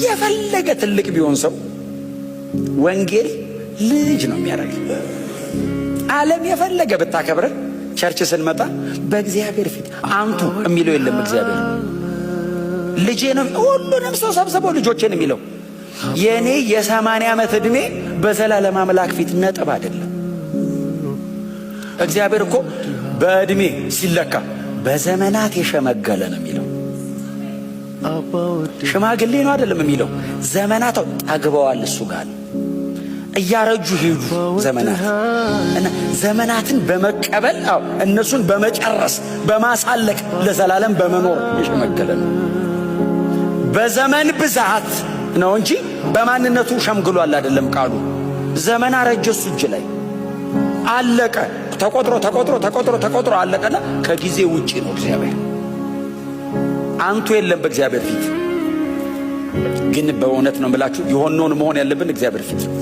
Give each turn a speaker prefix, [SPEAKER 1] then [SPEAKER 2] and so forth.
[SPEAKER 1] የፈለገ ትልቅ ቢሆን ሰው ወንጌል ልጅ ነው የሚያደርግ። ዓለም የፈለገ ብታከብረ ቸርች ስንመጣ በእግዚአብሔር ፊት አንቱ የሚለው የለም። እግዚአብሔር ልጄ ነው ሁሉንም ሰው ሰብስበው ልጆቼን የሚለው። የኔ የ80 ዓመት ዕድሜ በዘላለም አምላክ ፊት ነጥብ አይደለም። እግዚአብሔር እኮ በዕድሜ ሲለካ በዘመናት የሸመገለ ነው የሚለው። ሽማግሌ ነው አይደለም የሚለው። ዘመናት ጠግበዋል እሱ ጋር እያረጁ ሄዱ ዘመናት እና ዘመናትን በመቀበል እነሱን በመጨረስ በማሳለቅ ለዘላለም በመኖር የሸመገለ ነው። በዘመን ብዛት ነው እንጂ በማንነቱ ሸምግሏል አይደለም ቃሉ። ዘመን አረጀ እሱ እጅ ላይ አለቀ። ተቆጥሮ አለቀና ከጊዜ ውጪ ነው እግዚአብሔር። አንቱ የለም በእግዚአብሔር ፊት። ግን በእውነት ነው የምላችሁ የሆነውን መሆን ያለብን እግዚአብሔር ፊት ነው።